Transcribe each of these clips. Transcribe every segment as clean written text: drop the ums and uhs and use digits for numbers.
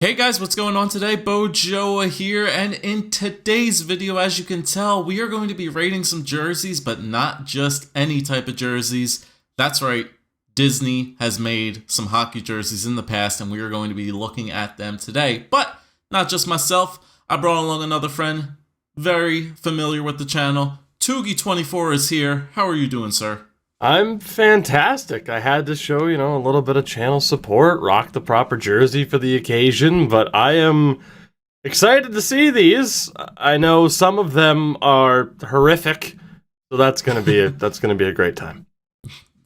Hey guys, what's going on today? Bojo here, and in today's video, as you can tell, we are going to be rating some jerseys, but not just any type of jerseys. That's right, Disney has made some hockey jerseys in the past, and we are going to be looking at them today. But not just myself, I brought along another friend, very familiar with the channel. Toogie24 is here. How are you doing, sir? I'm fantastic. I had to show, a little bit of channel support, rock the proper jersey for the occasion, but I am excited to see these. I know some of them are horrific, so that's going to be a great time.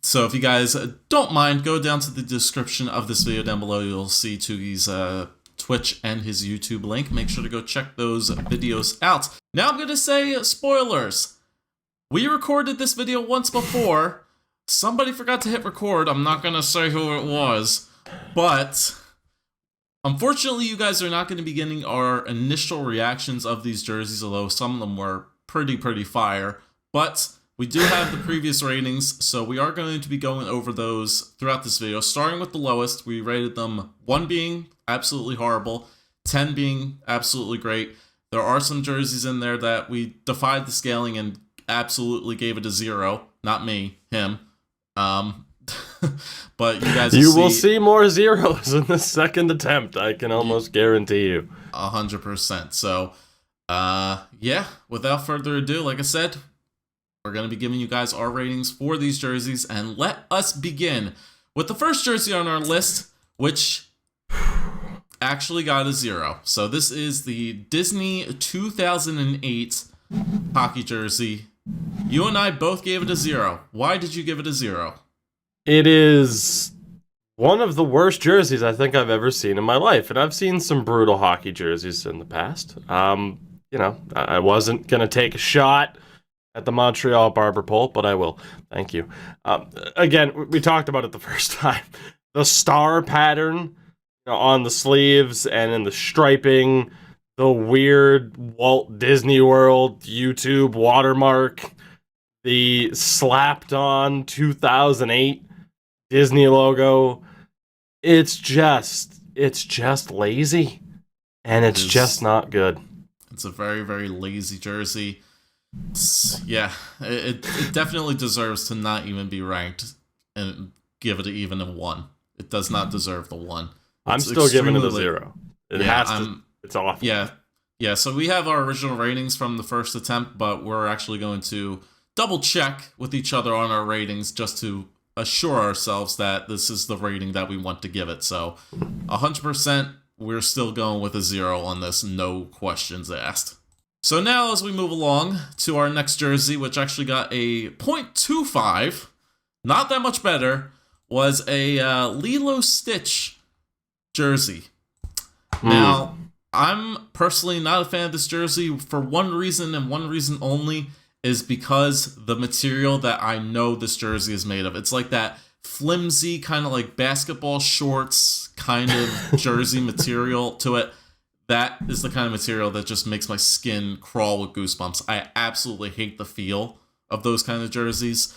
So if you guys don't mind, go down to the description of this video down below. You'll see Toogie's Twitch and his YouTube link. Make sure to go check those videos out. Now I'm going to say spoilers. We recorded this video once before. Somebody forgot to hit record. I'm not going to say who it was. But unfortunately, you guys are not going to be getting our initial reactions of these jerseys, although some of them were pretty fire. But we do have the previous ratings, so we are going to be going over those throughout this video. Starting with the lowest, we rated them 1 being absolutely horrible, 10 being absolutely great. There are some jerseys in there that we defied the scaling and absolutely gave it a 0. Not me, him. But you guys will see more zeros in the second attempt. I can almost guarantee you. 100%. So, yeah, without further ado, like I said, we're going to be giving you guys our ratings for these jerseys, and let us begin with the first jersey on our list, which actually got a 0. So this is the Disney 2008 hockey jersey. You and I both gave it a 0. Why did you give it a 0? It is one of the worst jerseys I think I've ever seen in my life, and I've seen some brutal hockey jerseys in the past. I wasn't going to take a shot at the Montreal Barber Pole, but I will. Thank you. Again, we talked about it the first time. The star pattern on the sleeves and in the striping, the weird Walt Disney World YouTube watermark, the slapped on 2008 Disney logo. It's just lazy, and it's just not good. It's a very lazy jersey. It definitely deserves to not even be ranked and give it even a 1. It does not deserve the 1. I'm still giving it a 0. It's awful. Yeah, so we have our original ratings from the first attempt, but we're actually going to double check with each other on our ratings just to assure ourselves that this is the rating that we want to give it. So 100%, we're still going with a 0 on this, no questions asked. So now as we move along to our next jersey, which actually got a 0.25, not that much better, was a Lilo Stitch jersey. Now, I'm personally not a fan of this jersey for one reason, and one reason only, is because the material that I know this jersey is made of. It's like that flimsy kind of like basketball shorts kind of jersey material to it. That is the kind of material that just makes my skin crawl with goosebumps. I absolutely hate the feel of those kind of jerseys.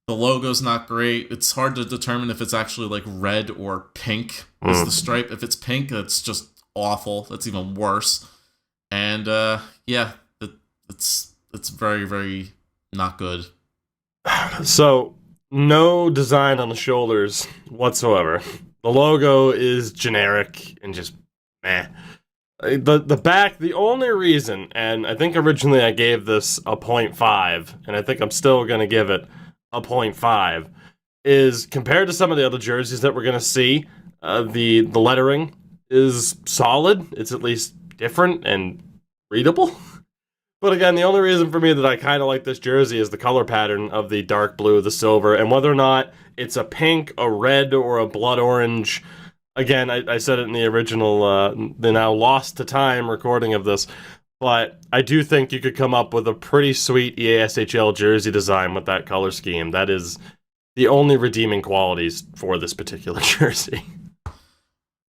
The logo's not great. It's hard to determine if it's actually like red or pink is the stripe. If it's pink, that's just awful. That's even worse. And it's very not good. So no design on the shoulders whatsoever. The logo is generic and just meh. The back, the only reason, and I think originally I gave this a 0.5, and I think I'm still going to give it a 0.5, is compared to some of the other jerseys that we're going to see, the lettering is solid. It's at least different and readable. But again, the only reason for me that I kind of like this jersey is the color pattern of the dark blue, the silver, and whether or not it's a pink, a red, or a blood orange. Again, I said it in the original, the now lost to time recording of this, but I do think you could come up with a pretty sweet EASHL jersey design with that color scheme. That is the only redeeming qualities for this particular jersey.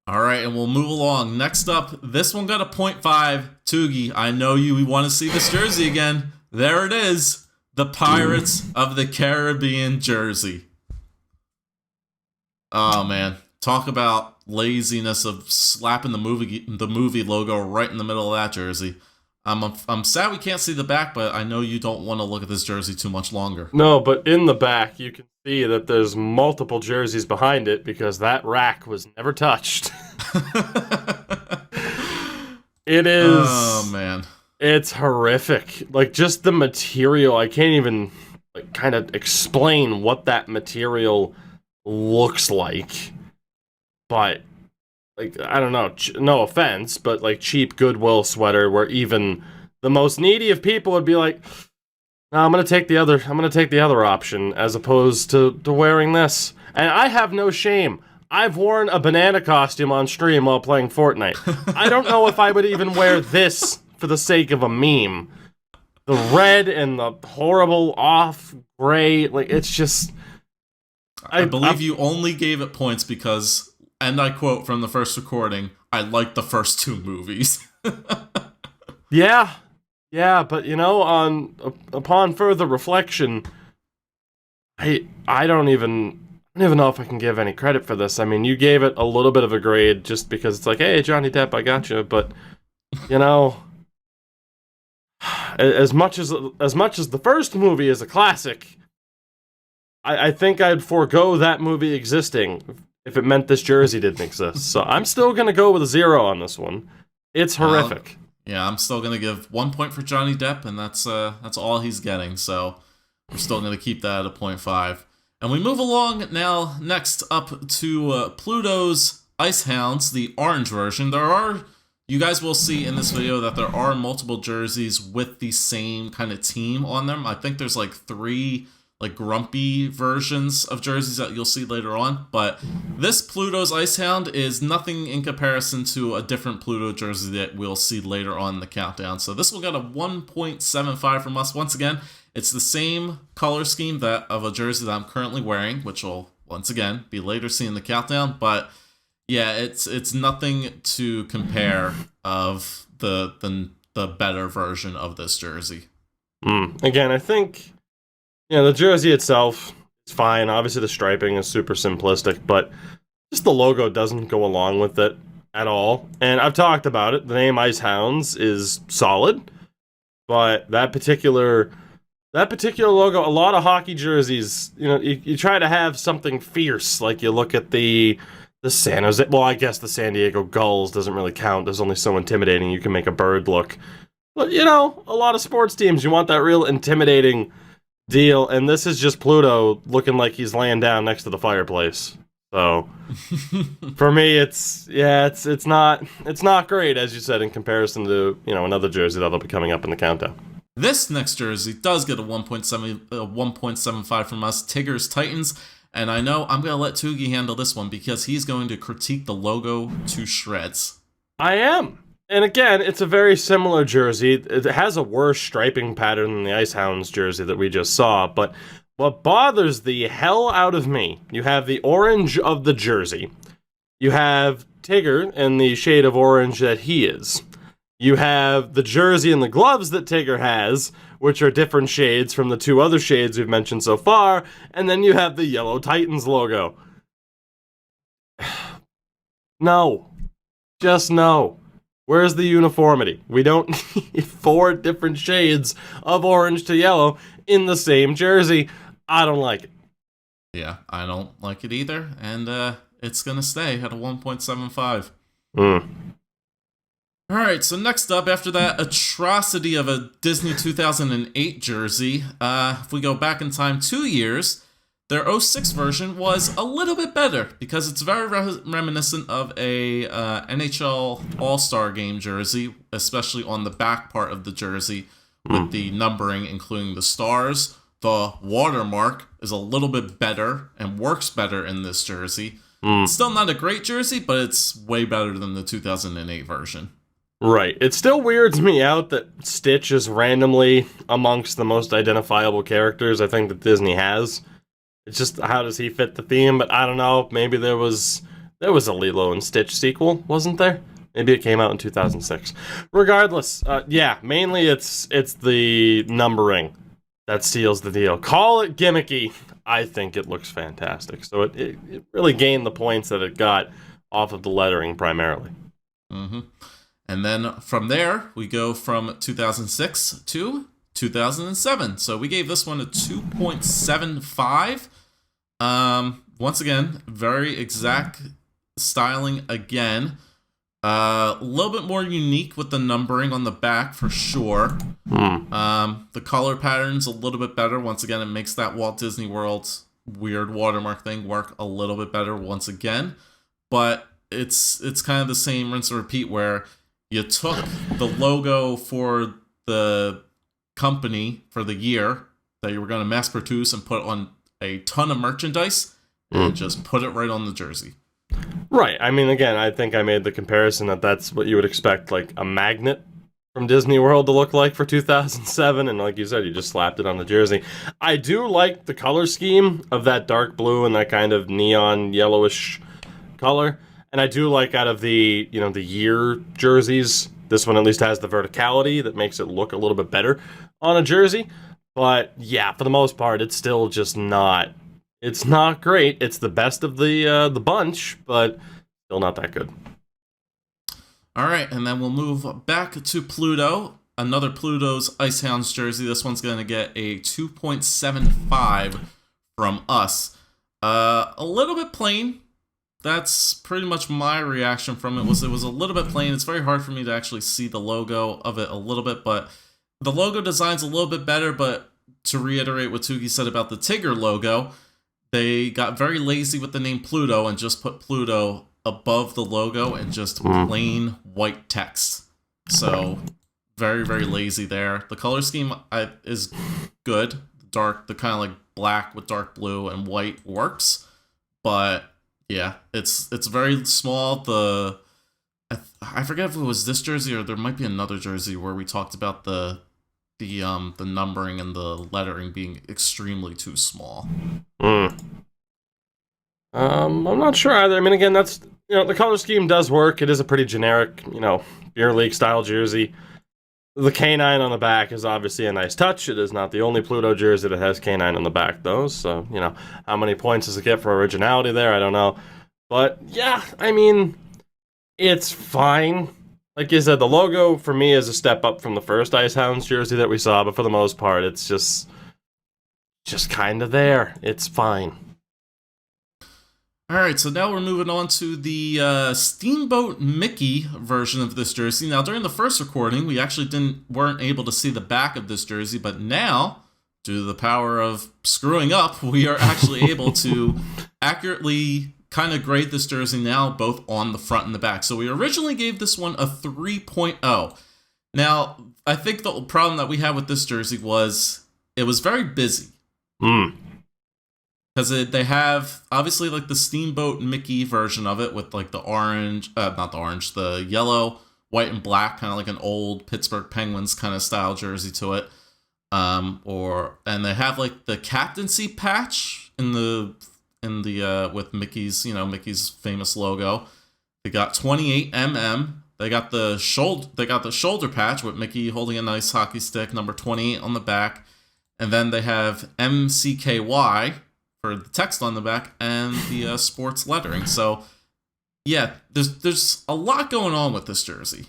All right, and we'll move along. Next up, this one got a 0.5. Toogie, I know you want to see this jersey again. There it is, the Pirates of the Caribbean jersey. Oh, man. Talk about laziness of slapping the movie logo right in the middle of that jersey. I'm sad we can't see the back, but I know you don't want to look at this jersey too much longer. No, but in the back, you can see that there's multiple jerseys behind it because that rack was never touched. It is... Oh, man. It's horrific. Like, just the material, I can't even kind of explain what that material looks like. But, like, I don't know, no offense, but, like, cheap Goodwill sweater where even the most needy of people would be like, no, I'm gonna take the other option as opposed to wearing this. And I have no shame. I've worn a banana costume on stream while playing Fortnite. I don't know if I would even wear this for the sake of a meme. The red and the horrible off gray, like, it's just... I believe you only gave it points because, and I quote from the first recording, I liked the first two movies. Yeah, but you know, upon further reflection, I don't even know if I can give any credit for this. I mean, you gave it a little bit of a grade just because it's like, hey, Johnny Depp, I got you. But you know, as much as the first movie is a classic, I think I'd forego that movie existing if it meant this jersey didn't exist. So I'm still gonna go with a 0 on this one. It's horrific. Yeah, I'm still gonna give 1 point for Johnny Depp, and that's all he's getting. So we're still gonna keep that at a 0.5. And we move along now. Next up to Pluto's Ice Hounds, the orange version. You guys will see in this video that there are multiple jerseys with the same kind of team on them. I think there's like 3 like grumpy versions of jerseys that you'll see later on, but this Pluto's Icehound is nothing in comparison to a different Pluto jersey that we'll see later on in the countdown. So this will get a 1.75 from us. Once again, it's the same color scheme of a jersey that I'm currently wearing, which will once again be later seen in the countdown. But yeah, it's nothing to compare of the better version of this jersey. Again, I think, the jersey itself is fine. Obviously, the striping is super simplistic, but just the logo doesn't go along with it at all. And I've talked about it. The name Ice Hounds is solid, but that particular logo, a lot of hockey jerseys, you try to have something fierce. Like you look at the San Jose, well, I guess the San Diego Gulls doesn't really count. There's only so intimidating you can make a bird look. But, a lot of sports teams, you want that real intimidating deal, and this is just Pluto looking like he's laying down next to the fireplace. So for me, it's not great, as you said, in comparison to another jersey that'll be coming up in the countdown. This next jersey does get a 1.75 from us, Tigger's Titans, and I know I'm gonna let Toogie handle this one because he's going to critique the logo to shreds. I am. And again, it's a very similar jersey. It has a worse striping pattern than the Ice Hounds jersey that we just saw, but what bothers the hell out of me, you have the orange of the jersey. You have Tigger in the shade of orange that he is. You have the jersey and the gloves that Tigger has, which are different shades from the 2 other shades we've mentioned so far, and then you have the yellow Titans logo. No. Just no. Where's the uniformity? We don't need 4 different shades of orange to yellow in the same jersey. I don't like it. Yeah, I don't like it either, and it's gonna stay at a 1.75. Alright, so next up, after that atrocity of a Disney 2008 jersey, if we go back in time 2 years, their 06 version was a little bit better because it's very reminiscent of a NHL All-Star Game jersey, especially on the back part of the jersey with the numbering, including the stars. The watermark is a little bit better and works better in this jersey. It's still not a great jersey, but it's way better than the 2008 version. Right. It still weirds me out that Stitch is randomly amongst the most identifiable characters I think that Disney has. It's just, how does he fit the theme? But I don't know. Maybe there was a Lilo and Stitch sequel, wasn't there? Maybe it came out in 2006. Regardless, mainly it's the numbering that seals the deal. Call it gimmicky. I think it looks fantastic. So it really gained the points that it got off of the lettering primarily. Mm-hmm. And then from there, we go from 2006 to 2007. So we gave this one a 2.75. Once again, very exact styling again. A little bit more unique with the numbering on the back for sure. The color pattern's a little bit better. Once again, it makes that Walt Disney World weird watermark thing work a little bit better once again. But it's kind of the same rinse and repeat where you took the logo for the company for the year that you were going to mass produce and put on a ton of merchandise and just put it right on the jersey. Right. I mean, again, I think I made the comparison that that's what you would expect, like, a magnet from Disney World to look like for 2007, and like you said, you just slapped it on the jersey. I do like the color scheme of that dark blue and that kind of neon yellowish color, and I do like out of the, the year jerseys, this one at least has the verticality that makes it look a little bit better on a jersey, but yeah, for the most part, it's still just not... It's not great. It's the best of the bunch, but still not that good. All right, and then we'll move back to Pluto. Another Pluto's Ice Hounds jersey. This one's going to get a 2.75 from us. A little bit plain. That's pretty much my reaction from it. It was a little bit plain. It's very hard for me to actually see the logo of it a little bit, but the logo design's a little bit better. But to reiterate what Tuki said about the Tigger logo, they got very lazy with the name Pluto and just put Pluto above the logo and just plain white text. So, very, very lazy there. The color scheme is good. The kind of like black with dark blue and white works. But, yeah, it's very small. I forget if it was this jersey or there might be another jersey where we talked about the numbering and the lettering being extremely too small. I'm not sure either. I mean, again, that's, the color scheme does work. It is a pretty generic, beer league style jersey. The K9 on the back is obviously a nice touch. It is not the only Pluto jersey that has K9 on the back, though. So, how many points does it get for originality there? I don't know. But, yeah, I mean, it's fine. Like you said, the logo for me is a step up from the first Ice Hounds jersey that we saw, but for the most part, it's just kind of there. It's fine. All right, so now we're moving on to the Steamboat Mickey version of this jersey. Now, during the first recording, we actually weren't able to see the back of this jersey, but now, due to the power of screwing up, we are actually able to accurately kind of grade this jersey now, both on the front and the back. So we originally gave this one a 3.0. Now, I think the problem that we had with this jersey was it was very busy. Because they have, obviously, like the Steamboat Mickey version of it with like the orange, the yellow, white, and black, kind of like an old Pittsburgh Penguins kind of style jersey to it. And they have like the captaincy patch in the with Mickey's, Mickey's famous logo. They got 28mm. They got the shoulder patch with Mickey holding a nice hockey stick, number 28 on the back. And then they have MCKY for the text on the back and the sports lettering. So, yeah, there's a lot going on with this jersey.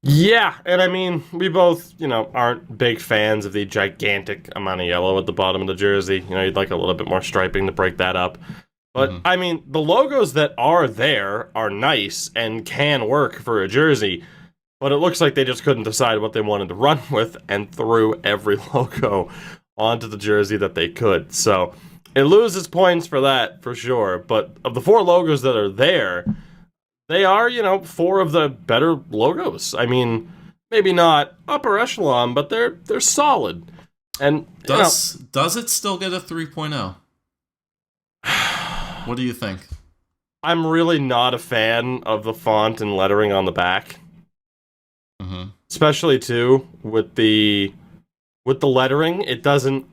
Yeah, and I mean, we both, aren't big fans of the gigantic amount of yellow at the bottom of the jersey. You'd like a little bit more striping to break that up. But, I mean, the logos that are there are nice and can work for a jersey, but it looks like they just couldn't decide what they wanted to run with and threw every logo onto the jersey that they could. So it loses points for that, for sure. But of the 4 logos that are there, they are, 4 of the better logos. I mean, maybe not upper echelon, but they're solid. And does it still get a 3.0? What do you think? I'm really not a fan of the font and lettering on the back. Especially, too, with the lettering. It doesn't,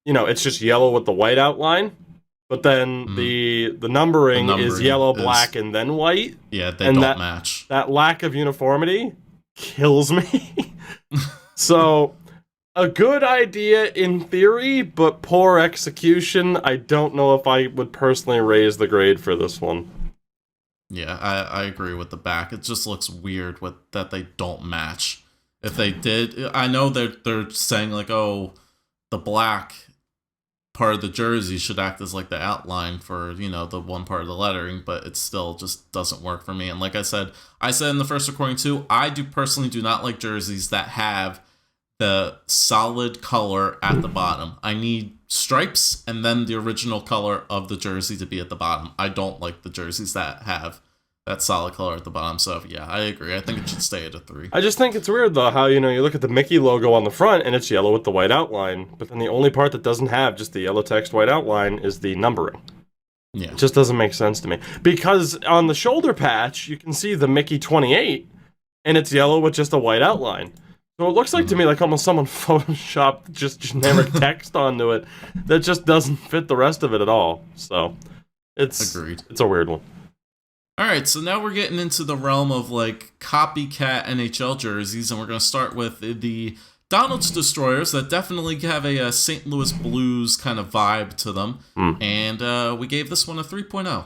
it's just yellow with the white outline. But then the numbering is yellow, black, and then white. Yeah, they don't match. That lack of uniformity kills me. So, a good idea in theory, but poor execution. I don't know if I would personally raise the grade for this one. Yeah, I agree with the back. It just looks weird with that they don't match. If they did, I know they're saying like, oh, the black part of the jersey should act as like the outline for, the one part of the lettering, but it still just doesn't work for me. And like I said in the first recording too, I personally do not like jerseys that have the solid color at the bottom. I need stripes and then the original color of the jersey to be at the bottom. I don't like the jerseys that have that solid color at the bottom. So yeah, I agree. I think it should stay at a 3. I just think it's weird though how you look at the Mickey logo on the front and it's yellow with the white outline, but then the only part that doesn't have just the yellow text white outline is the numbering. Yeah. It just doesn't make sense to me. Because on the shoulder patch, you can see the Mickey 28 and it's yellow with just a white outline. So it looks like to me like almost someone photoshopped just generic text onto it that just doesn't fit the rest of it at all. So Agreed. It's a weird one. All right, so now we're getting into the realm of like copycat NHL jerseys, and we're going to start with the Donald's Destroyers that definitely have a St. Louis Blues kind of vibe to them, and we gave this one a 3.0.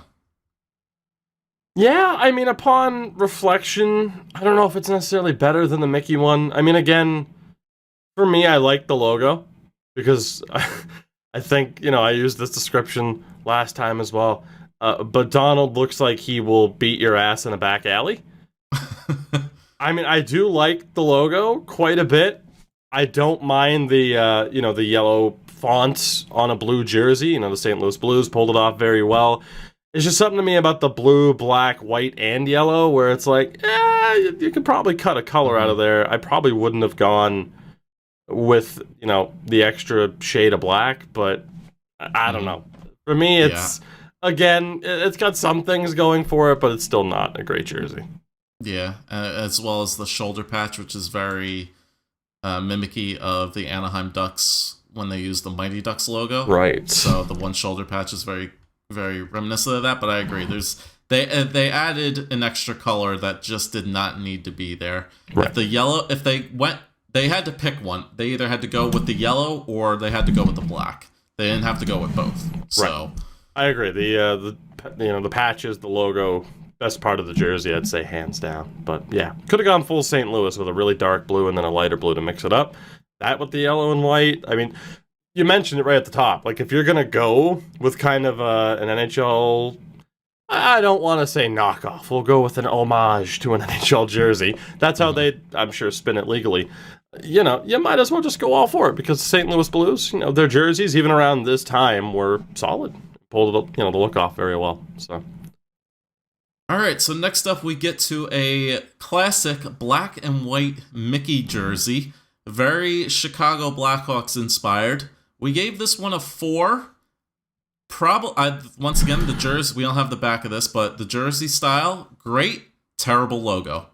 Yeah, I mean, upon reflection, I don't know if it's necessarily better than the Mickey one. I mean, again, for me, I like the logo because I think, I used this description last time as well. But Donald looks like he will beat your ass in a back alley. I mean, I do like the logo quite a bit. I don't mind the, the yellow font on a blue jersey. The St. Louis Blues pulled it off very well. It's just something to me about the blue, black, white, and yellow where it's like, you could probably cut a color out of there. I probably wouldn't have gone with, the extra shade of black, but I don't know. For me, it's... Yeah. Again, it's got some things going for it, but it's still not a great jersey. Yeah, as well as the shoulder patch, which is very mimicky of the Anaheim Ducks when they use the Mighty Ducks logo. Right. So the one shoulder patch is very, very reminiscent of that, but I agree. They added an extra color that just did not need to be there. Right. If they had to pick one. They either had to go with the yellow or they had to go with the black. They didn't have to go with both. So. Right. I agree. The patches, the logo, best part of the jersey, I'd say hands down. But yeah, could have gone full St. Louis with a really dark blue and then a lighter blue to mix it up. That with the yellow and white. I mean, you mentioned it right at the top. Like if you're gonna go with kind of an NHL, I don't want to say knockoff. We'll go with an homage to an NHL jersey. That's how they, I'm sure, spin it legally. You might as well just go all for it because the St. Louis Blues, their jerseys even around this time were solid. Pulled the look off very well. So, all right. So next up, we get to a classic black and white Mickey jersey, very Chicago Blackhawks inspired. We gave this one a 4. Once again, the jersey. We don't have the back of this, but the jersey style, great. Terrible logo.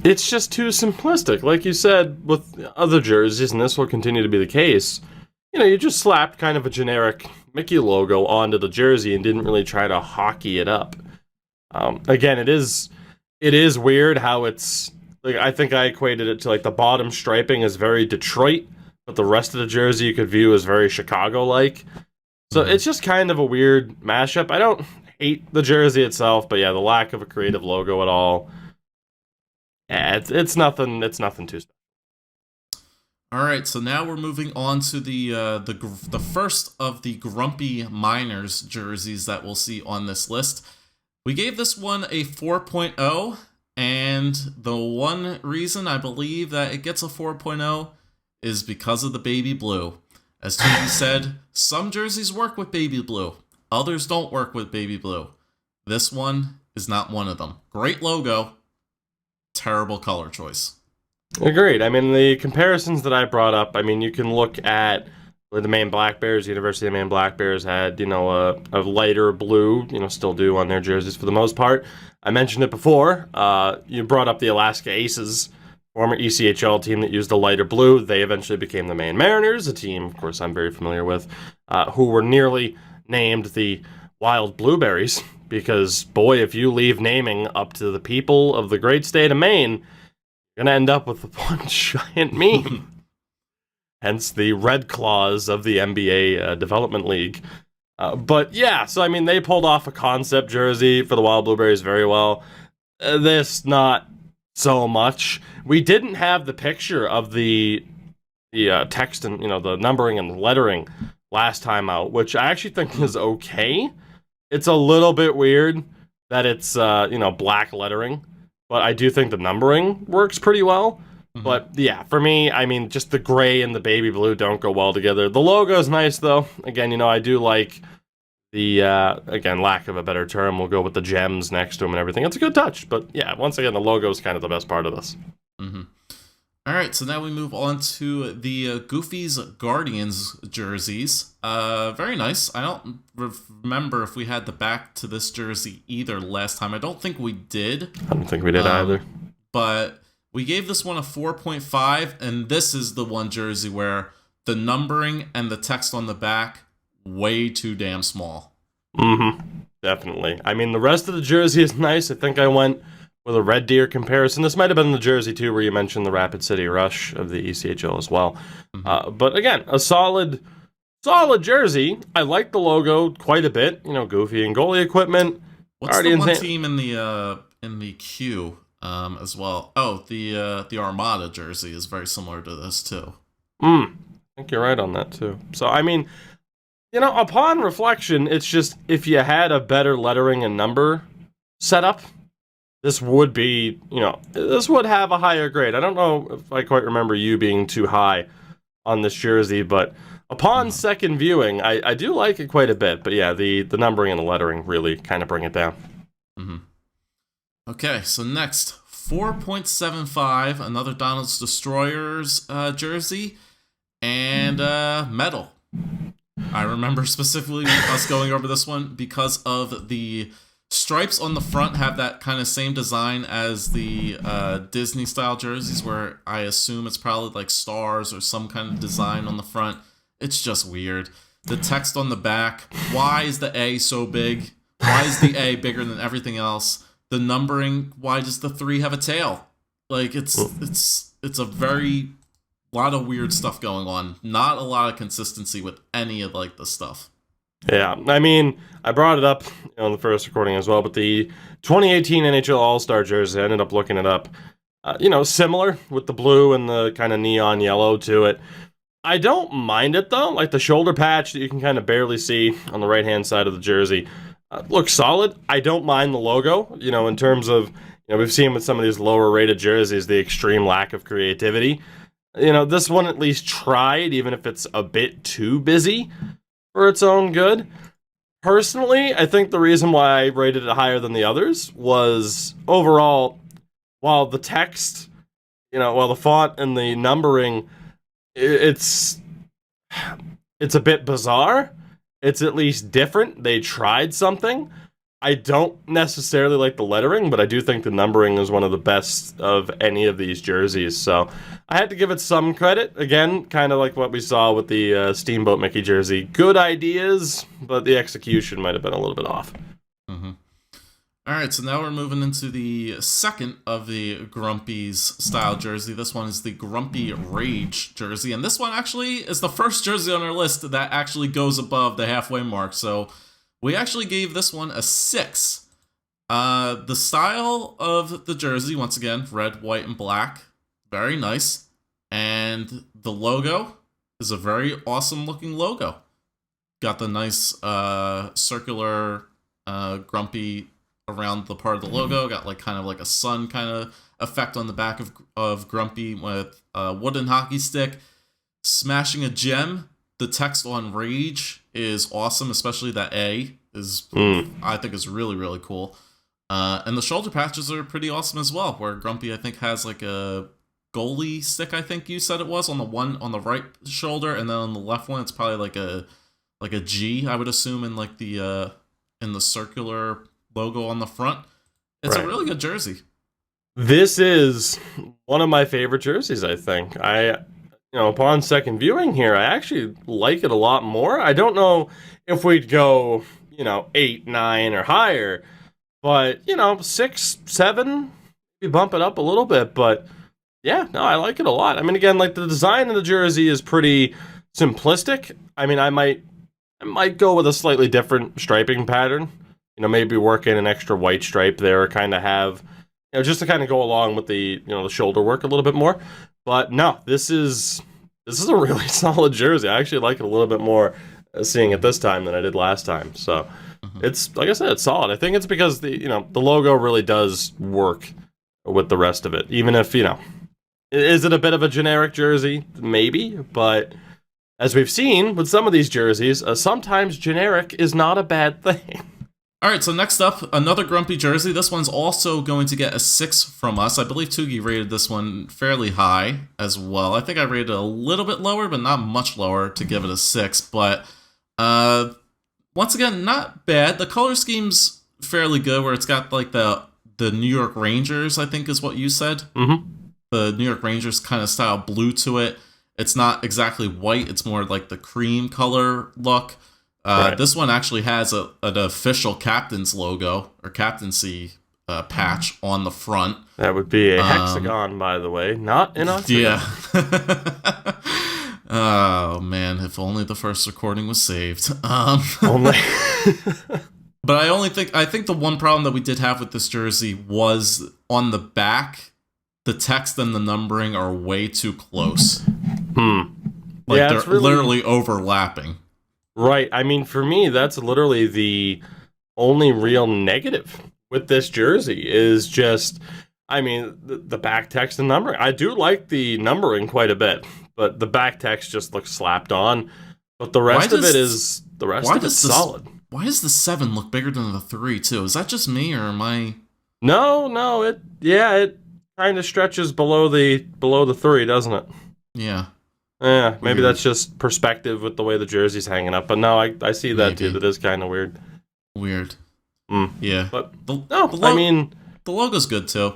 It's just too simplistic, like you said with other jerseys, and this will continue to be the case. You just slapped kind of a generic Mickey logo onto the jersey and didn't really try to hockey it up. Again, it is weird how it's like, I think I equated it to like the bottom striping is very Detroit, but the rest of the jersey you could view as very Chicago-like. So it's just kind of a weird mashup. I don't hate the jersey itself, but yeah, the lack of a creative logo at all. Yeah, it's nothing too special. All right, so now we're moving on to the first of the Grumpy Miners jerseys that we'll see on this list. We gave this one a 4.0, and the one reason I believe that it gets a 4.0 is because of the baby blue. As Toby said, some jerseys work with baby blue, others don't work with baby blue. This one is not one of them. Great logo, terrible color choice. Agreed. I mean, the comparisons that I brought up, I mean, you can look at the Maine Black Bears. University of Maine Black Bears had, a lighter blue, still do on their jerseys for the most part. I mentioned it before. You brought up the Alaska Aces, former ECHL team that used a lighter blue. They eventually became the Maine Mariners, a team, of course, I'm very familiar with, who were nearly named the Wild Blueberries because, boy, if you leave naming up to the people of the great state of Maine, you're going to end up with one giant meme. hence the Red Claws of the NBA Development League. But yeah, so I mean, they pulled off a concept jersey for the Wild Blueberries very well. This, not so much. We didn't have the picture of the text and, the numbering and the lettering last time out, which I actually think is okay. It's a little bit weird that it's, black lettering, but I do think the numbering works pretty well. Mm-hmm. But yeah, for me, I mean, just the gray and the baby blue don't go well together. The logo's nice, though. Again, I do like the, again, lack of a better term, we'll go with the gems next to them and everything. It's a good touch, but yeah, once again, the logo is kind of the best part of this. Mm-hmm. All right, so now we move on to the Goofy's Guardians jerseys. Very nice. I don't remember if we had the back to this jersey either last time. I don't think we did. I don't think we did either. But we gave this one a 4.5, and this is the one jersey where the numbering and the text on the back, way too damn small. Mm-hmm. Definitely. I mean, the rest of the jersey is nice. I think I went with a Red Deer comparison. This might have been the jersey, too, where you mentioned the Rapid City Rush of the ECHL as well. Mm-hmm. But again, a solid jersey. I like the logo quite a bit. Goofy and goalie equipment. What's the one team in the queue as well? Oh, the Armada jersey is very similar to this, too. I think you're right on that, too. So, I mean, upon reflection, it's just if you had a better lettering and number setup, this would be, this would have a higher grade. I don't know if I quite remember you being too high on this jersey, but upon second viewing, I do like it quite a bit. But yeah, the numbering and the lettering really kind of bring it down. Mm-hmm. Okay, so next, 4.75, another Donald's Destroyers jersey, and metal. I remember specifically us going over this one because of the stripes on the front have that kind of same design as the Disney-style jerseys, where I assume it's probably like stars or some kind of design on the front. It's just weird. The text on the back, why is the A so big? Why is the A bigger than everything else? The numbering, why does the 3 have a tail? Like, it's a very lot of weird stuff going on. Not a lot of consistency with any of the stuff. Yeah, I mean, I brought it up on the first recording as well, but the 2018 NHL All-Star jersey, I ended up looking it up. Similar with the blue and the kind of neon yellow to it. I don't mind it, though. Like the shoulder patch that you can kind of barely see on the right-hand side of the jersey looks solid. I don't mind the logo, in terms of, we've seen with some of these lower-rated jerseys, the extreme lack of creativity. This one at least tried, even if it's a bit too busy for its own good. Personally, I think the reason why I rated it higher than the others was overall, while the text, while the font and the numbering, it's a bit bizarre. It's at least different. They tried something. I don't necessarily like the lettering, but I do think the numbering is one of the best of any of these jerseys. So I had to give it some credit. Again, kind of like what we saw with the Steamboat Mickey jersey. Good ideas, but the execution might have been a little bit off. Mm-hmm. All right, so now we're moving into the second of the Grumpy's style jersey. This one is the Grumpy Rage jersey, and this one actually is the first jersey on our list that actually goes above the halfway mark. So we actually gave this one a 6. The style of the jersey, once again, red, white, and black. Very nice. And the logo is a very awesome looking logo. Got the nice circular Grumpy around the part of the logo. Got kind of a sun kind of effect on the back of Grumpy with a wooden hockey stick. Smashing a gem. The text on Rage is awesome, especially that A is, I think, is really, really cool. And the shoulder patches are pretty awesome as well, where Grumpy, I think, has a goalie stick, I think you said it was, on the right shoulder, and then on the left one, it's probably like a G, I would assume, in the circular logo on the front. It's a really good jersey. This is one of my favorite jerseys, I think. Upon second viewing here, I actually like it a lot more. I don't know if we'd go, 8, 9, or higher, but, 6, 7, we bump it up a little bit, but Yeah, no, I like it a lot. I mean, again, like the design of the jersey is pretty simplistic. I mean, I might go with a slightly different striping pattern. Maybe work in an extra white stripe there, or kind of have, just to kind of go along with the shoulder work a little bit more. But no, this is a really solid jersey. I actually like it a little bit more seeing it this time than I did last time. So it's, like I said, it's solid. I think it's because the logo really does work with the rest of it. Even if, is it a bit of a generic jersey? Maybe, but as we've seen with some of these jerseys, sometimes generic is not a bad thing. All right, so next up, another grumpy jersey. This one's also going to get a 6 from us. I believe Tugi rated this one fairly high as well. I think I rated it a little bit lower, but not much lower to give it a 6. But once again, not bad. The color scheme's fairly good, where it's got like the New York Rangers, I think is what you said. Mm-hmm. The New York Rangers kind of style blue to it. It's not exactly white. It's more like the cream color look. Right. This one actually has an official captain's logo or captaincy patch on the front. That would be a hexagon, by the way, not an octagon. Yeah. Oh man, if only the first recording was saved. Only. But I think the one problem that we did have with this jersey was on the back, the text and the numbering are way too close. Like Yeah, they're it's really literally overlapping. Right. I mean, for me, that's literally the only real negative with this jersey is just, I mean, the back text and numbering. I do like the numbering quite a bit, but the back text just looks slapped on. But the rest of it is solid. Why does the 7 look bigger than the 3 too? Is that just me or am I? No, it kind of stretches below the 3, doesn't it? Yeah. Yeah, maybe that's just perspective with the way the jersey's hanging up. But no, I see that too. That is kind of weird. Weird. Mm. Yeah. But I mean, the logo's good too.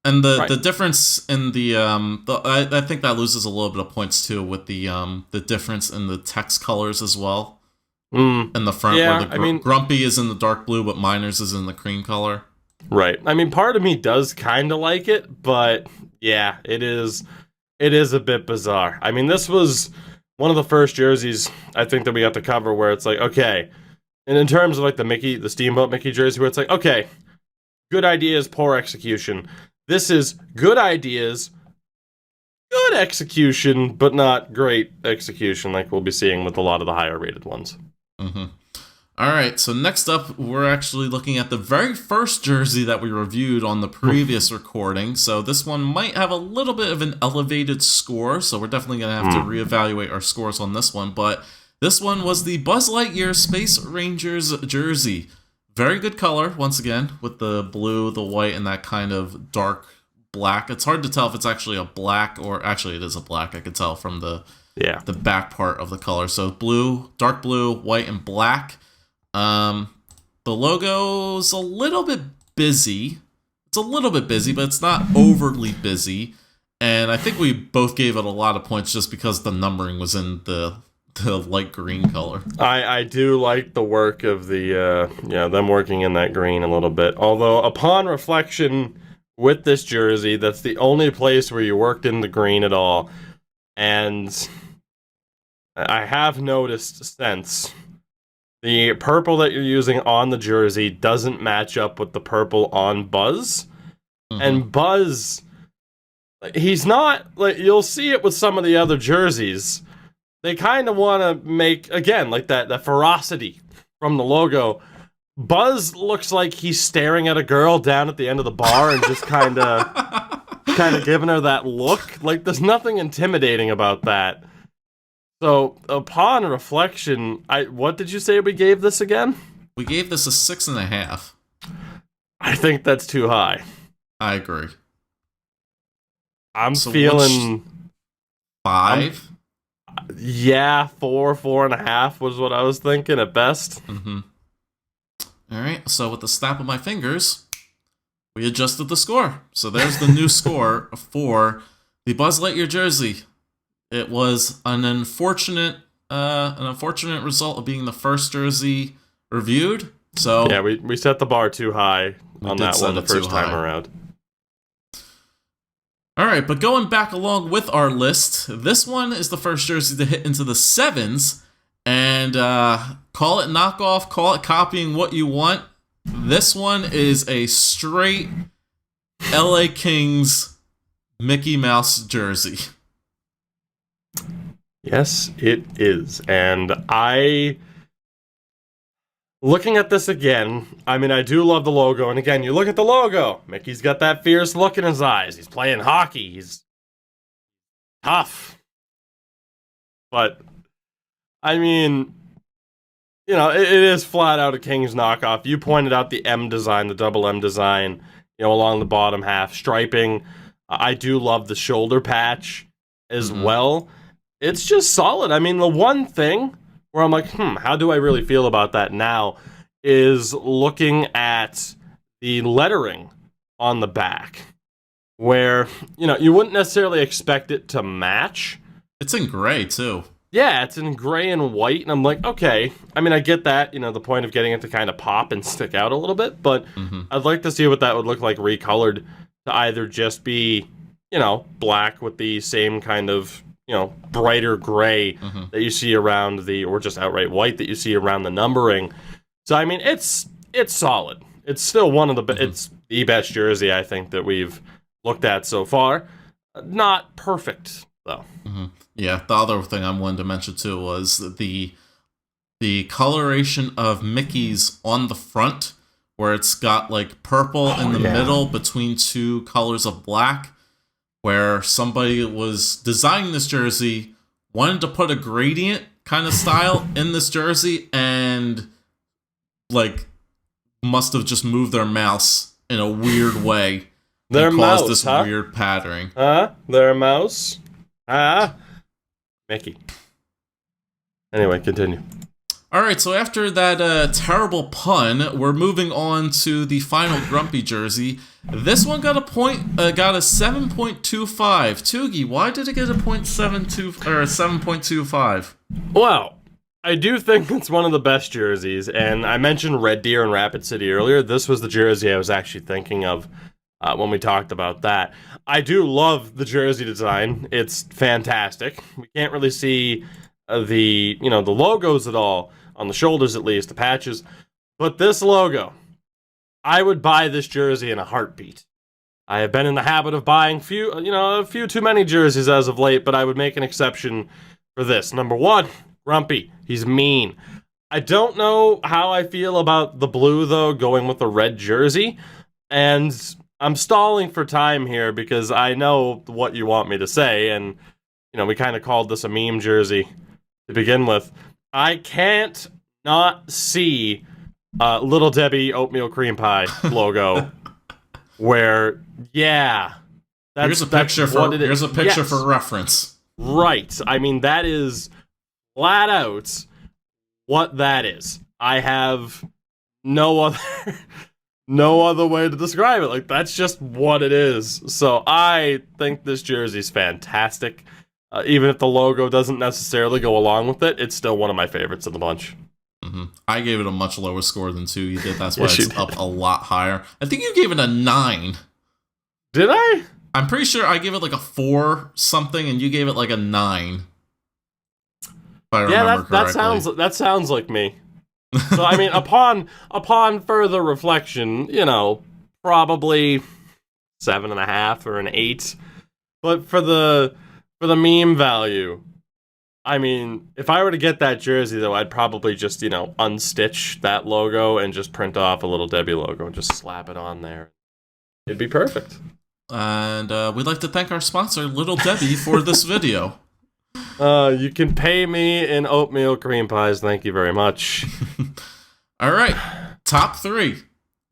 And the difference in I think that loses a little bit of points too with the difference in the text colors as well. In the front, where the Grumpy is in the dark blue, but Miners is in the cream color. Right. I mean, part of me does kind of like it, but yeah, it is a bit bizarre. I mean, this was one of the first jerseys I think that we got to cover where it's like, okay, and in terms of like the Steamboat Mickey jersey, where it's like, okay, good ideas, poor execution. This is good ideas, good execution, but not great execution like we'll be seeing with a lot of the higher rated ones. Mm-hmm. All right, so next up, we're actually looking at the very first jersey that we reviewed on the previous recording. So this one might have a little bit of an elevated score, so we're definitely going to have to reevaluate our scores on this one. But this one was the Buzz Lightyear Space Rangers jersey. Very good color, once again, with the blue, the white, and that kind of dark black. It's hard to tell if it's actually a black, or actually it is a black, I could tell from the back part of the color. So blue, dark blue, white, and black. The logo's a little bit busy. It's a little bit busy, but it's not overly busy. And I think we both gave it a lot of points just because the numbering was in the light green color. I do like the work of them working in that green a little bit. Although upon reflection with this jersey, that's the only place where you worked in the green at all. And I have noticed since the purple that you're using on the jersey doesn't match up with the purple on Buzz. Mm-hmm. And Buzz, he's not, like, you'll see it with some of the other jerseys. They kind of want to make, again, like that ferocity from the logo. Buzz looks like he's staring at a girl down at the end of the bar and just kind of giving her that look. Like, there's nothing intimidating about that. So, upon reflection, what did you say we gave this again? We gave this a 6.5. I think that's too high. I agree. I'm feeling 5? Yeah, 4.5 was what I was thinking at best. Mm-hmm. All right, so with the snap of my fingers, we adjusted the score. So there's the new score for the Buzz Lightyear jersey. It was an unfortunate result of being the first jersey reviewed. So yeah, we set the bar too high on that one the first time around. All right, but going back along with our list, this one is the first jersey to hit into the 7s, and call it knockoff, call it copying, what you want. This one is a straight LA Kings Mickey Mouse jersey. Yes, it is. And looking at this again, I mean, I do love the logo. And again, you look at the logo. Mickey's got that fierce look in his eyes. He's playing hockey. He's tough. But, I mean, you know, it is flat out a King's knockoff. You pointed out the M design, the double M design, you know, along the bottom half, striping. I do love the shoulder patch as well. It's just solid. I mean, the one thing where I'm like, how do I really feel about that now is looking at the lettering on the back, where, you know, you wouldn't necessarily expect it to match. It's in gray, too. Yeah, it's in gray and white, and I'm like, okay. I mean, I get that, you know, the point of getting it to kind of pop and stick out a little bit, but I'd like to see what that would look like recolored to either just be, you know, black with the same kind of, you know, brighter gray that you see around or just outright white that you see around the numbering. So, I mean, it's solid. It's still one of it's the best jersey, I think, that we've looked at so far. Not perfect, though. Yeah, the other thing I wanted to mention, too, was the coloration of Mickey's on the front, where it's got, like, purple in the middle between two colors of black, where somebody was designing this jersey, wanted to put a gradient kind of style in this jersey, and, like, must have just moved their mouse in a weird way. Their mouse, caused this weird patterning. Their mouse? Mickey. Anyway, continue. All right, so after that terrible pun, we're moving on to the final Grumpy jersey. This one got a 7.25. Toogie, why did it get a 7.25? Well, I do think it's one of the best jerseys, and I mentioned Red Deer and Rapid City earlier. This was the jersey I was actually thinking of when we talked about that. I do love the jersey design. It's fantastic. We can't really see the logos at all, on the shoulders at least, the patches. But this logo, I would buy this jersey in a heartbeat. I have been in the habit of buying a few too many jerseys as of late, but I would make an exception for this. Number one, Grumpy. He's mean. I don't know how I feel about the blue, though, going with the red jersey. And I'm stalling for time here because I know what you want me to say. And, you know, we kind of called this a meme jersey to begin with. I can't not see Little Debbie oatmeal cream pie logo. Where, here's a picture for reference. Right. I mean, that is flat out what that is. I have no other way to describe it. Like, that's just what it is. So I think this jersey's fantastic. Even if the logo doesn't necessarily go along with it, it's still one of my favorites of the bunch. I gave it a much lower score than 2 you did. That's why it's up a lot higher. I think you gave it a 9. Did I? I'm pretty sure I gave it like a 4 something, and you gave it like a 9. If I remember correctly. That sounds like me. So I mean, upon further reflection, you know, probably 7.5 or an 8. But for the meme value, I mean, if I were to get that jersey, though, I'd probably just, you know, unstitch that logo and just print off a Little Debbie logo and just slap it on there. It'd be perfect. And we'd like to thank our sponsor, Little Debbie, for this video. You can pay me in oatmeal cream pies. Thank you very much. All right. Top 3.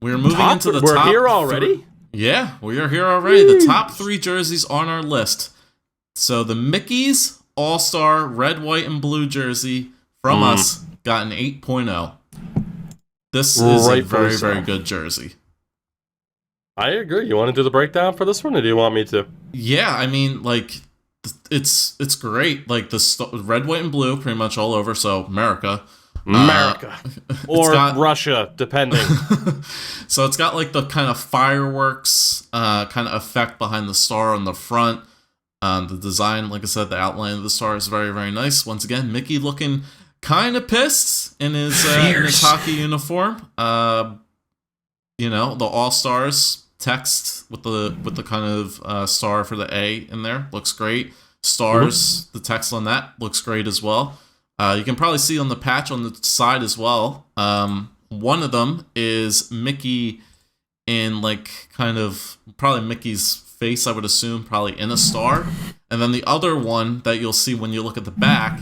We're moving into the top. We're here already? Yeah, we are here already. The top 3 jerseys on our list. So the Mickey's All-Star red, white, and blue jersey from us got an 8.0. This is a very, very good jersey. I agree. You want to do the breakdown for this one, or do you want me to? Yeah, I mean, like, it's great. Like, the red, white, and blue pretty much all over, so America. America. Or got, Russia, depending. So it's got like the kind of fireworks kind of effect behind the star on the front. The design, like I said, the outline of the star is very, very nice. Once again, Mickey looking kind of pissed in his hockey uniform. You know, the All-Stars text with the kind of star for the A in there looks great. Stars, the text on that looks great as well. You can probably see on the patch on the side as well. One of them is Mickey in like kind of probably Mickey's face, I would assume, probably in a star. And then the other one that you'll see when you look at the back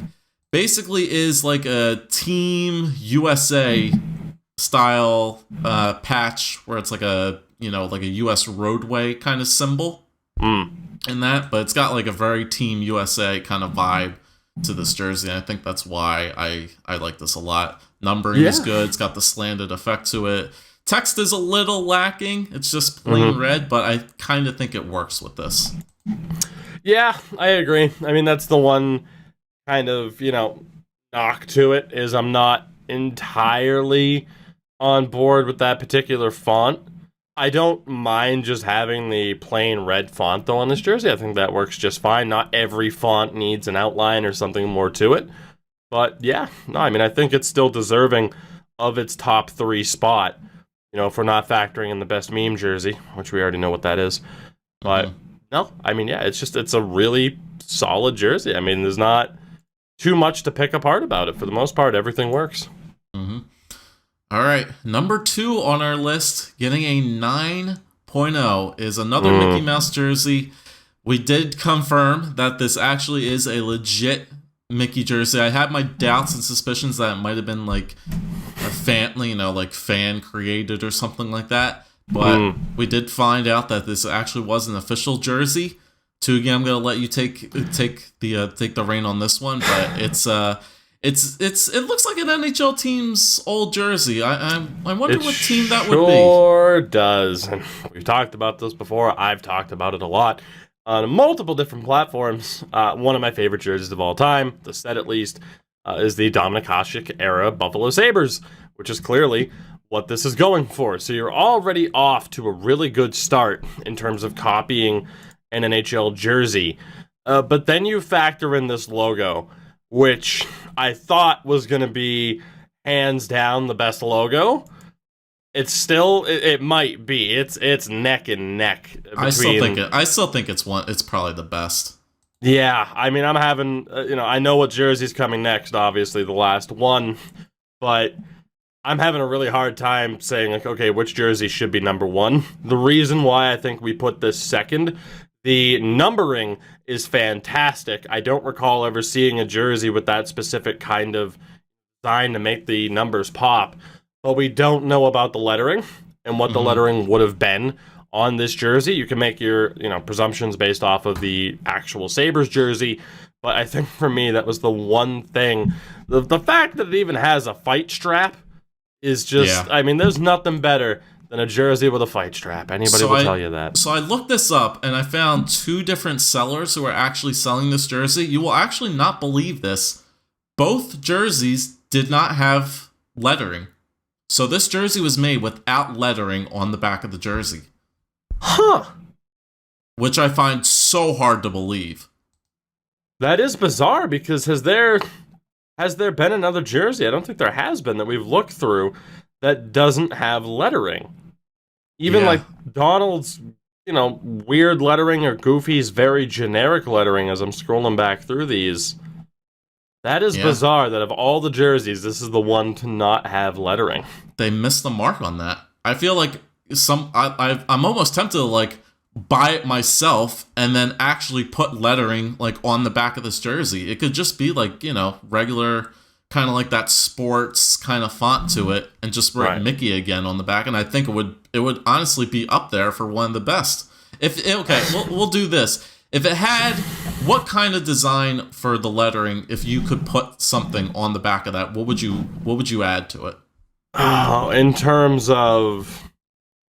basically is like a Team USA style patch where it's like a, you know, like a US roadway kind of symbol in that, but it's got like a very Team USA kind of vibe to this jersey. I think that's why I like this a lot. Numbering is good. It's got the slanted effect to it. Text is a little lacking. It's just plain red, but I kind of think it works with this. Yeah, I agree. I mean, that's the one kind of, you know, knock to it is I'm not entirely on board with that particular font. I don't mind just having the plain red font, though, on this jersey. I think that works just fine. Not every font needs an outline or something more to it. But, yeah, no, I mean, I think it's still deserving of its top 3 spot. You know, if we're not factoring in the best meme jersey, which we already know what that is. But, no, I mean, yeah, it's a really solid jersey. I mean, there's not too much to pick apart about it. For the most part, everything works. All right, number 2 on our list, getting a 9.0, is another Mickey Mouse jersey. We did confirm that this actually is a legit Mickey jersey. I had my doubts and suspicions that it might have been like a fan, you know, like fan created or something like that. But we did find out that this actually was an official jersey. Tugi, I'm gonna let you take the reign on this one, but it looks like an NHL team's old jersey. I wonder what team that would be. Sure does. And we've talked about this before. I've talked about it a lot on multiple different platforms. One of my favorite jerseys of all time, the set at least, is the Dominik Hasek era Buffalo Sabres, which is clearly what this is going for. So you're already off to a really good start in terms of copying an NHL jersey. But then you factor in this logo, which I thought was going to be hands down the best logo. It's still, it might be. It's neck and neck. I still think it's probably the best. Yeah, I mean, I'm having, I know what jersey's coming next, obviously, the last one, but I'm having a really hard time saying, like, okay, which jersey should be number 1. The reason why I think we put this second, the numbering is fantastic. I don't recall ever seeing a jersey with that specific kind of design to make the numbers pop, but we don't know about the lettering and what the lettering would have been on this jersey. You can make your, presumptions based off of the actual Sabres jersey, but I think for me that was the one thing. The fact that it even has a fight strap is just, I mean, there's nothing better than a jersey with a fight strap. Anybody will tell you that. So I looked this up, and I found 2 different sellers who are actually selling this jersey. You will actually not believe this. Both jerseys did not have lettering. So this jersey was made without lettering on the back of the jersey. Huh. Which I find so hard to believe. That is bizarre, because has there been another jersey? I don't think there has been that we've looked through that doesn't have lettering. Even like Donald's, weird lettering, or Goofy's very generic lettering as I'm scrolling back through these. That is bizarre that of all the jerseys, this is the one to not have lettering. They missed the mark on that. I feel like I'm almost tempted to like buy it myself and then actually put lettering like on the back of this jersey. It could just be like, regular kind of like that sports kind of font to it, and just write Mickey again on the back, and I think it would honestly be up there for one of the best. We'll do this. If it had, what kind of design for the lettering, if you could put something on the back of that, what would you add to it? Oh, in terms of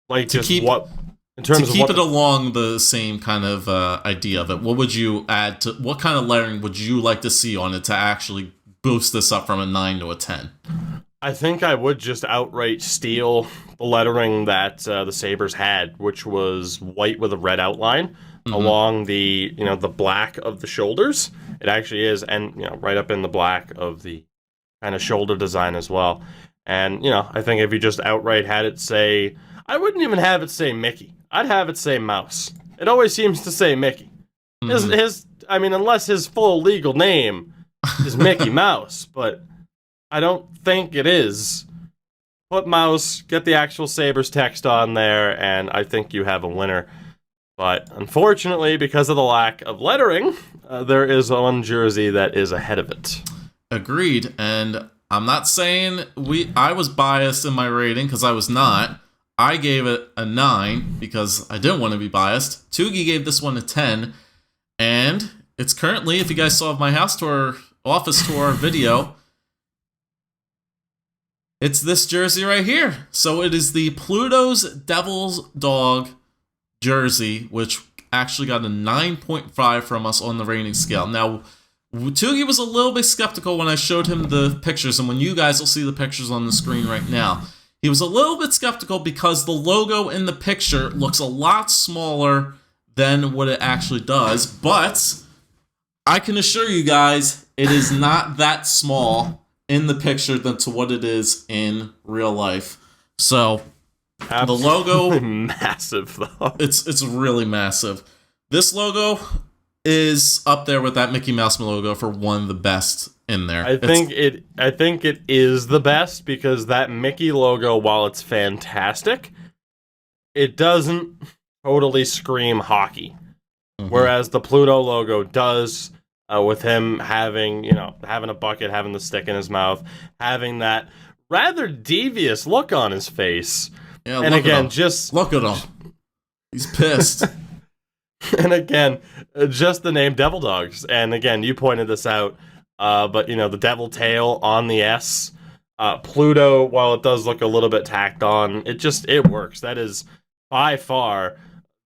like to keep it along the same kind of idea of it, what would you add to, what kind of lettering would you like to see on it to actually boost this up from a 9 to a 10? I think I would just outright steal the lettering that the Sabres had, which was white with a red outline along the, the black of the shoulders. It actually is, and, right up in the black of the kind of shoulder design as well. And, I think if you just outright had it say, I wouldn't even have it say Mickey. I'd have it say Mouse. It always seems to say Mickey. Unless his full legal name is Mickey Mouse, but I don't think it is. Put Mouse, get the actual Sabres text on there, and I think you have a winner. But unfortunately, because of the lack of lettering, there is one jersey that is ahead of it. Agreed, and I'm not saying I was biased in my rating, because I was not. I gave it a 9 because I didn't want to be biased. Toogie gave this one a 10, and it's currently, if you guys saw my office tour video, it's this jersey right here. So it is the Pluto's Devil's Dog jersey, which actually got a 9.5 from us on the rating scale. Now, Toogie was a little bit skeptical when I showed him the pictures, and when you guys will see the pictures on the screen right now. He was a little bit skeptical because the logo in the picture looks a lot smaller than what it actually does, but I can assure you guys it is not that small in the picture than to what it is in real life. So Absolutely the logo massive though. It's really massive. This logo is up there with that Mickey Mouse logo for one of the best in there. I think it is the best because that Mickey logo, while it's fantastic, it doesn't totally scream hockey. Whereas the Pluto logo does, with him having a bucket, having the stick in his mouth, having that rather devious look on his face. Yeah, and again, just look at him. He's pissed. And again, just the name Devil Dogs. And again, you pointed this out. But, the devil tail on the S. Pluto, while it does look a little bit tacked on, it works. That is by far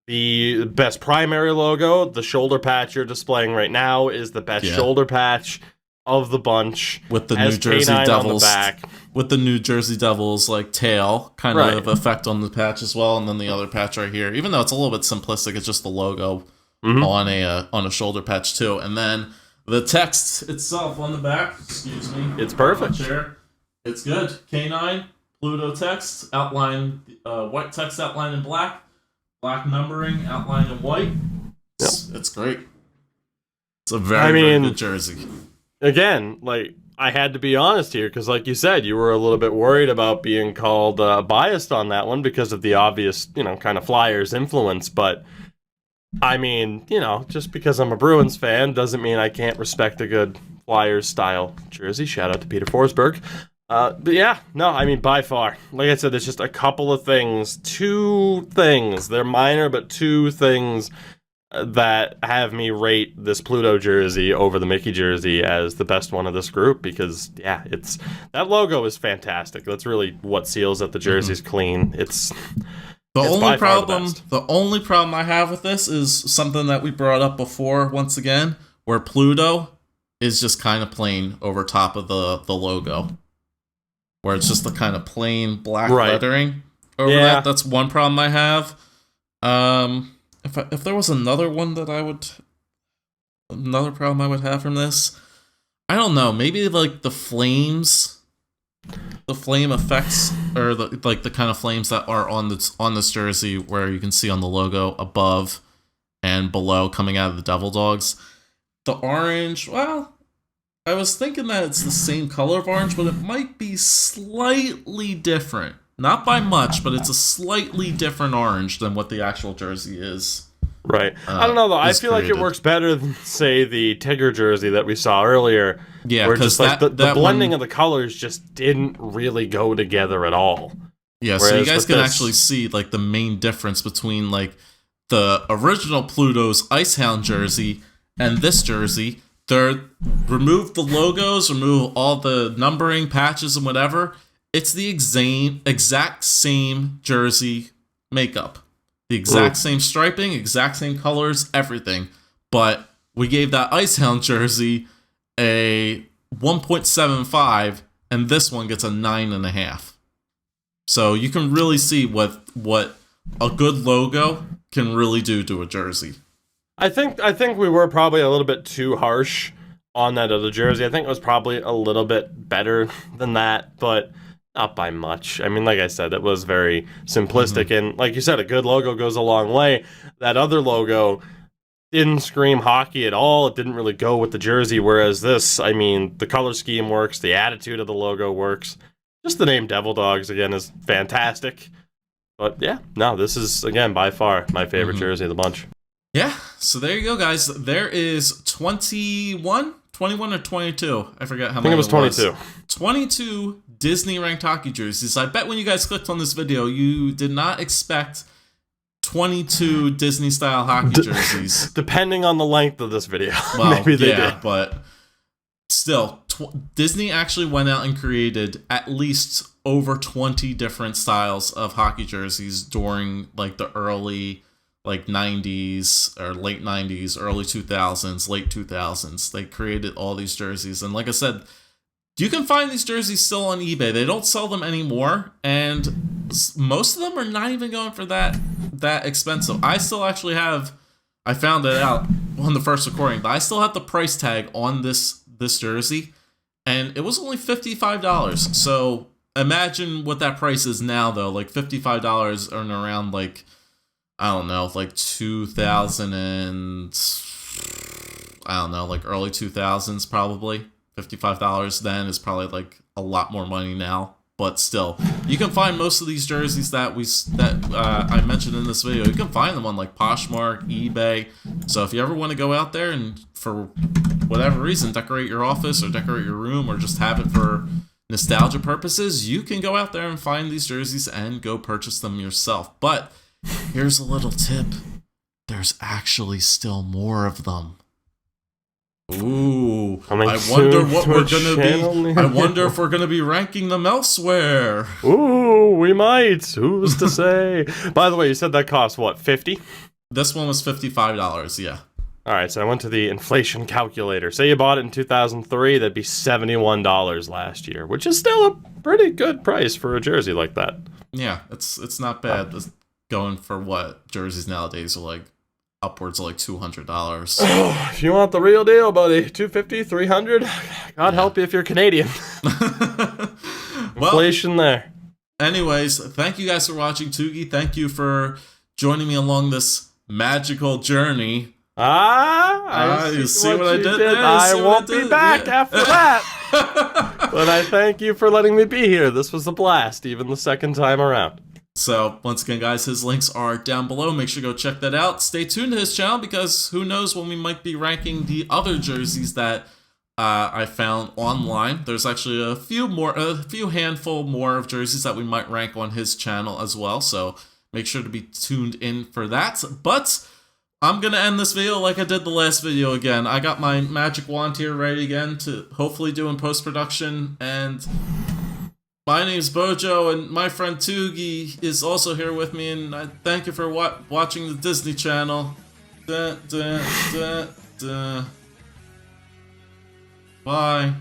the best primary logo. The shoulder patch you're displaying right now is the best shoulder patch of the bunch. With the New Jersey Devils. On the back. With the New Jersey Devils, tail kind of effect on the patch as well. And then the other patch right here. Even though it's a little bit simplistic, it's just the logo on a shoulder patch too. And then the text itself on the back, excuse me. It's perfect. It's good. K9, Pluto text, outline, white text outline in black numbering, outline in white. It's great. It's a very good jersey. Again, I had to be honest here, because like you said, you were a little bit worried about being called biased on that one because of the obvious, kind of Flyers influence, but just because I'm a Bruins fan doesn't mean I can't respect a good Flyers-style jersey. Shout out to Peter Forsberg. By far. Like I said, there's just a couple of things. 2 things. They're minor, but 2 things that have me rate this Pluto jersey over the Mickey jersey as the best one of this group because, that logo is fantastic. That's really what seals that the jersey's clean. The only problem I have with this is something that we brought up before once again, where Pluto is just kind of plain over top of the logo. Where it's just the kind of plain black lettering over that. That's one problem I have. If there was another problem I would have from this, I don't know, maybe the flames, the flame effects, or the kind of flames that are on this jersey, where you can see on the logo above and below coming out of the Devil Dogs. The orange, well, I was thinking that it's the same color of orange, but it might be slightly different. Not by much, but it's a slightly different orange than what the actual jersey is. Right. I don't know, though. I feel like it works better than, say, the Tigger jersey that we saw earlier. Yeah, because the blending of the colors just didn't really go together at all. Yeah, so you guys can actually see, the main difference between, the original Pluto's Icehound jersey and this jersey. Remove the logos, remove all the numbering, patches, and whatever. It's the exact same jersey makeup. The exact same striping, exact same colors, everything. But we gave that Icehound jersey a 1.75, and this one gets a 9.5. So you can really see what a good logo can really do to a jersey. I think we were probably a little bit too harsh on that other jersey. I think it was probably a little bit better than that, but not by much. I mean, like I said, it was very simplistic, and like you said, a good logo goes a long way. That other logo didn't scream hockey at all. It didn't really go with the jersey, whereas this, I mean, the color scheme works, the attitude of the logo works. Just the name Devil Dogs, again, is fantastic. But yeah, no, this is, again, by far my favorite jersey of the bunch. Yeah, so there you go, guys. There is 21 or 22. I forget how many. I think it was 22. 22 Disney ranked hockey jerseys. I bet when you guys clicked on this video, you did not expect 22 Disney style hockey jerseys. Depending on the length of this video. Well, maybe they did. But still, Disney actually went out and created at least over 20 different styles of hockey jerseys during like the early 90s or late 90s, early 2000s, late 2000s. They created all these jerseys, and like I said, you can find these jerseys still on eBay. They don't sell them anymore, and most of them are not even going for that expensive. I still actually have, I found it out on the first recording, but I still have the price tag on this jersey, and it was only $55. So imagine what that price is now, though. Like $55 and around like, I don't know, like 2000 and I don't know, like early 2000s probably. $55 then is probably like a lot more money now, but still, you can find most of these jerseys that I mentioned in this video. You can find them on like Poshmark, eBay. So if you ever want to go out there and for whatever reason decorate your office or decorate your room or just have it for nostalgia purposes, you can go out there and find these jerseys and go purchase them yourself. But here's a little tip. There's actually still more of them. Ooh, I wonder what we're gonna be. I wonder if we're gonna be ranking them elsewhere. Ooh, we might. Who's to say? By the way, you said that cost what, 50? This one was $55. Yeah. All right, so I went to the inflation calculator. Say you bought it in 2003, that'd be $71 last year, which is still a pretty good price for a jersey like that. Yeah, it's not bad. It's going for what jerseys nowadays are like. Upwards of like $200. If you want the real deal, buddy, $250, $300. God help you if you're Canadian. Inflation there. Anyways, thank you guys for watching, Toogie. Thank you for joining me along this magical journey. You see what I did there? I won't be back after that. But I thank you for letting me be here. This was a blast, even the second time around. So, once again, guys, his links are down below. Make sure to go check that out. Stay tuned to his channel because who knows when we might be ranking the other jerseys that I found online. There's actually a few handful more of jerseys that we might rank on his channel as well. So, make sure to be tuned in for that. But I'm going to end this video like I did the last video again. I got my magic wand here ready again to hopefully do in post-production, and my name's Bojo, and my friend Toogie is also here with me, and I thank you for watching the Disney Channel. Bye.